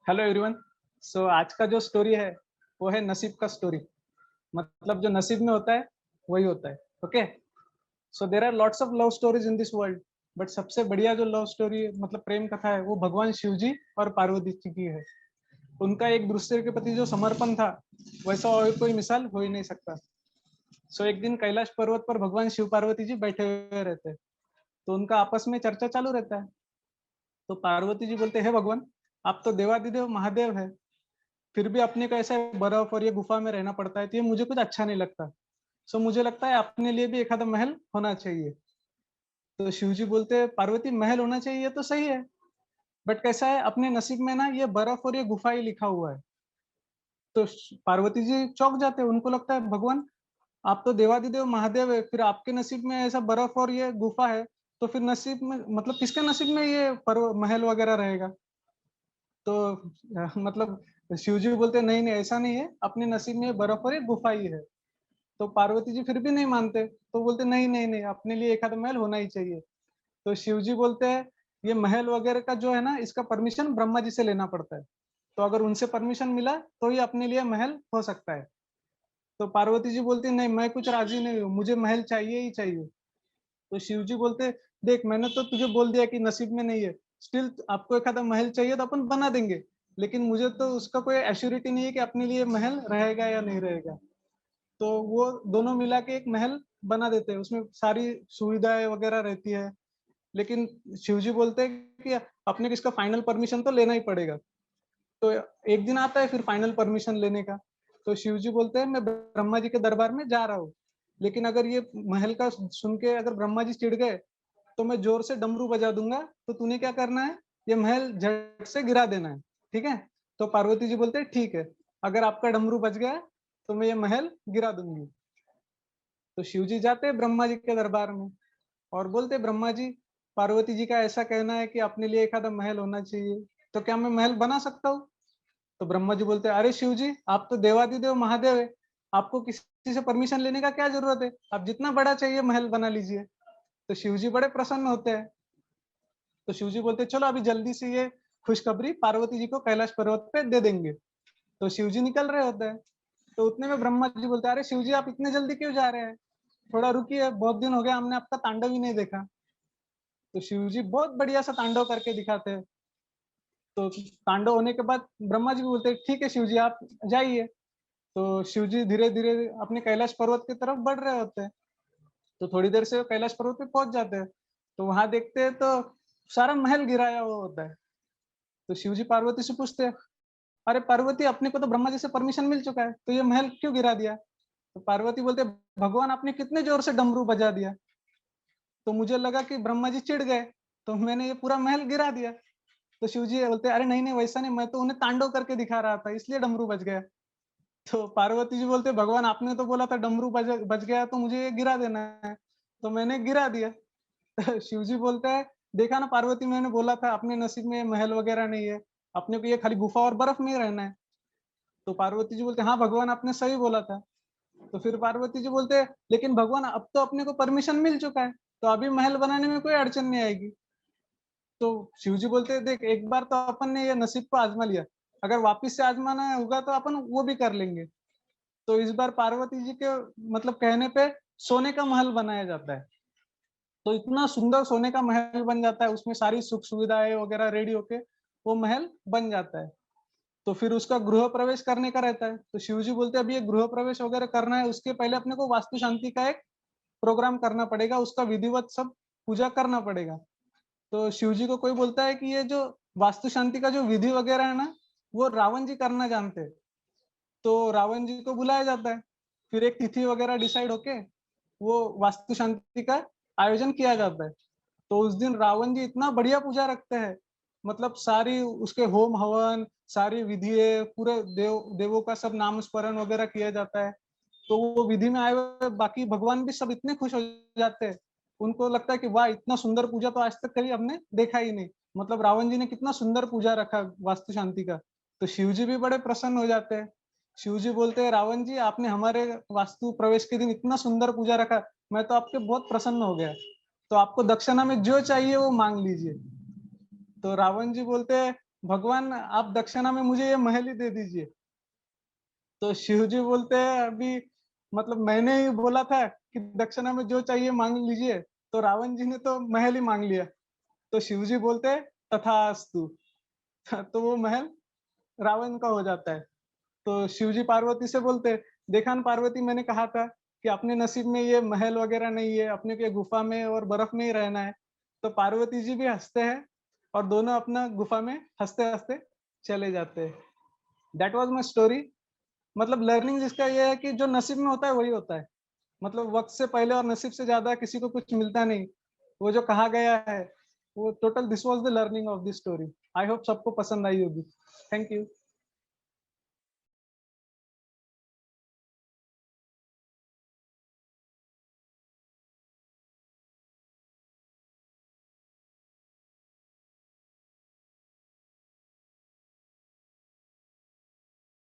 Hello everyone. सो आज का जो स्टोरी है वो है नसीब का स्टोरी। मतलब जो नसीब में होता है वही होता है। Okay. So there are lots of love stories in this world, but सबसे बढ़िया जो लव स्टोरी मतलब प्रेम कथा है वो भगवान शिव जी और पार्वती जी की है। उनका एक दूसरे के प्रति जो समर्पण था वैसा और कोई मिसाल हो ही नहीं सकता। सो एक दिन कैलाश पर्वत पर भगवान शिव पार्वती जी बैठे हुए रहते हैं, तो उनका आपस में चर्चा चालू रहता है। तो पार्वती जी बोलते हैं, भगवान आप तो देवादिदेव महादेव है, फिर भी अपने को ऐसे बर्फ और ये गुफा में रहना पड़ता है, तो ये मुझे कुछ अच्छा नहीं लगता। सो मुझे लगता है अपने लिए भी एक आधा महल होना चाहिए। तो शिव जी बोलते हैं, पार्वती महल होना चाहिए तो सही है, बट कैसा है अपने नसीब में ना ये बर्फ और ये गुफा ही लिखा हुआ है। तो पार्वती जी चौंक जाते हैं, उनको लगता है भगवान आप तो देवादिदेव महादेव है, फिर आपके नसीब में ऐसा बर्फ और ये गुफा है, तो फिर नसीब में मतलब किसके नसीब में ये महल वगैरह रहेगा। तो मतलब शिव जी बोलते हैं, नहीं नहीं ऐसा नहीं है, अपने नसीब में ये बर्फ और ये गुफा ही है। तो पार्वती जी फिर भी नहीं मानते, तो बोलते नहीं नहीं नहीं, अपने लिए एक आधा महल होना ही चाहिए। तो शिव जी बोलते हैं, ये महल वगैरह का जो है ना, इसका परमिशन ब्रह्मा जी से लेना पड़ता है। तो अगर उनसे परमिशन मिला तो ये अपने लिए महल हो सकता है। तो पार्वती जी बोलती है, नहीं मैं कुछ राजी नहीं हूँ, मुझे महल चाहिए ही चाहिए। तो शिव जी बोलते, देख मैंने तो तुझे बोल दिया कि नसीब में नहीं है, स्टिल आपको एक आधा महल चाहिए तो अपन बना देंगे, लेकिन मुझे तो उसका कोई एश्योरिटी नहीं है कि अपने लिए महल रहेगा या नहीं रहेगा। तो वो दोनों मिला के एक महल बना देते हैं, उसमें सारी सुविधाएं वगैरह रहती है। लेकिन शिवजी बोलते हैं कि अपने को इसका फाइनल परमिशन तो लेना ही पड़ेगा। तो एक दिन आता है फिर फाइनल परमिशन लेने का। तो शिवजी बोलते हैं, मैं ब्रह्मा जी के दरबार में जा रहा हूँ, लेकिन अगर ये महल का सुन के अगर ब्रह्मा जी चिढ़ गए तो मैं जोर से डमरू बजा दूंगा, तो तूने क्या करना है, ये महल झट से गिरा देना है, ठीक है। तो पार्वती जी बोलते हैं, ठीक है, अगर आपका डमरू बज गया तो मैं ये महल गिरा दूंगी। तो शिव जी जाते हैं ब्रह्मा जी के दरबार में और बोलते, ब्रह्मा जी पार्वती जी का ऐसा कहना है कि अपने लिए एक आधा महल होना चाहिए, तो क्या मैं महल बना सकता हूँ। तो ब्रह्मा जी बोलते हैं, अरे शिव जी आप तो देवादिदेव महादेव है, आपको किसी से परमिशन लेने का क्या जरूरत है, आप जितना बड़ा चाहिए महल बना लीजिए। तो शिव जी बड़े प्रसन्न होते हैं। तो शिव जी बोलते हैं, चलो अभी जल्दी से ये खुशखबरी पार्वती जी को कैलाश पर्वत पे दे देंगे। तो शिव जी निकल रहे होते हैं। तो उतने में ब्रह्मा जी बोलते हैं, अरे शिव जी आप इतने जल्दी क्यों जा रहे हैं, थोड़ा रुकिए, बहुत दिन हो गया हमने आपका तांडव ही नहीं देखा। तो शिव जी बहुत बढ़िया सा तांडव करके दिखाते हैं। तो तांडव होने के बाद ब्रह्मा जी भी बोलते हैं, ठीक है शिव जी आप जाइए। तो शिव जी धीरे धीरे अपने कैलाश पर्वत की तरफ बढ़ रहे होते हैं। तो थोड़ी देर से वो कैलाश पर्वत पे पहुंच जाते हैं। तो वहां देखते हैं तो सारा महल गिराया हुआ होता है। तो शिव जी पार्वती से पूछते हैं, अरे पार्वती अपने को तो ब्रह्मा जी से परमिशन मिल चुका है, तो ये महल क्यों गिरा दिया। तो पार्वती बोलते, भगवान आपने कितने जोर से डमरू बजा दिया, तो मुझे लगा कि ब्रह्मा जी चिढ़ गए, तो मैंने ये पूरा महल गिरा दिया। तो शिव जी बोलते, अरे नहीं नहीं वैसा नहीं, मैं तो उन्हें तांडव करके दिखा रहा था इसलिए डमरू बज गया। तो पार्वती जी बोलते, भगवान आपने तो बोला था डमरू बज गया तो मुझे ये गिरा देना है, तो मैंने गिरा दिया। तो शिव जी बोलते हैं, देखा ना पार्वती मैंने बोला था अपने नसीब में महल वगैरह नहीं है, अपने को ये खाली गुफा और बर्फ में ही रहना है। तो पार्वती जी बोलते, हाँ भगवान आपने सही बोला था। तो फिर पार्वती जी बोलते हैं, लेकिन भगवान अब तो अपने को परमिशन मिल चुका है, तो अभी महल बनाने में कोई अड़चन नहीं आएगी। तो शिव जी बोलते हैं, देख एक बार तो अपन ने ये नसीब को आजमा लिया, अगर वापिस से आजमाना होगा तो अपन वो भी कर लेंगे। तो इस बार पार्वती जी के मतलब कहने पे सोने का महल बनाया जाता है। तो इतना सुंदर सोने का महल बन जाता है, उसमें सारी सुख सुविधाएं वगैरह रेडी होके वो महल बन जाता है। तो फिर उसका गृह प्रवेश करने का रहता है। तो शिव जी बोलते हैं, अभी ये गृह प्रवेश वगैरह करना है, उसके पहले अपने को वास्तु शांति का एक प्रोग्राम करना पड़ेगा, उसका विधिवत सब पूजा करना पड़ेगा। तो शिव जी को कोई बोलता है कि ये जो वास्तु शांति का जो विधि वगैरह है ना, वो रावण जी करना जानते हैं। तो रावण जी को बुलाया जाता है, फिर एक तिथि वगैरह डिसाइड होके वो वास्तु शांति का आयोजन किया जाता है। तो उस दिन रावण जी इतना बढ़िया पूजा रखते हैं, मतलब सारी उसके होम हवन, सारी विधि, पूरे देवों का सब नाम स्मरण वगैरह किया जाता है। तो वो विधि में आए हुए बाकी भगवान भी सब इतने खुश हो जाते हैं, उनको लगता है कि वाह इतना सुंदर पूजा तो आज तक कभी हमने देखा ही नहीं, मतलब रावण जी ने कितना सुंदर पूजा रखा वास्तु शांति का। तो शिव जी भी बड़े प्रसन्न हो जाते हैं। शिव जी बोलते हैं, रावण जी आपने हमारे वास्तु प्रवेश के दिन इतना सुंदर पूजा रखा, मैं तो आपके बहुत प्रसन्न हो गया, तो आपको दक्षिणा में जो चाहिए वो मांग लीजिए। तो रावण जी बोलते हैं, भगवान आप दक्षिणा में मुझे ये महल ही दे दीजिए। तो शिव जी बोलते हैं अभी मतलब मैंने ही बोला था कि दक्षिणा में जो चाहिए मांग लीजिए, तो रावण जी ने तो महल ही मांग लिया। तो शिव जी बोलते हैं तथास्तु। तो वो महल रावण का हो जाता है। तो शिव जी पार्वती से बोलते हैं, देखा ना पार्वती, मैंने कहा था कि अपने नसीब में ये महल वगैरह नहीं है, अपने को ये गुफा में और बर्फ में ही रहना है। तो पार्वती जी भी हंसते हैं और दोनों अपना गुफा में हंसते-हंसते चले जाते हैं। That was my story. मतलब लर्निंग जिसका ये है कि जो नसीब में होता है वही होता है। मतलब वक़्त से पहले और नसीब से ज़्यादा किसी को कुछ मिलता नहीं। वो जो कहा गया है, वो total this was the learning of this story. I hope सबको पसंद आई होगी। Thank you.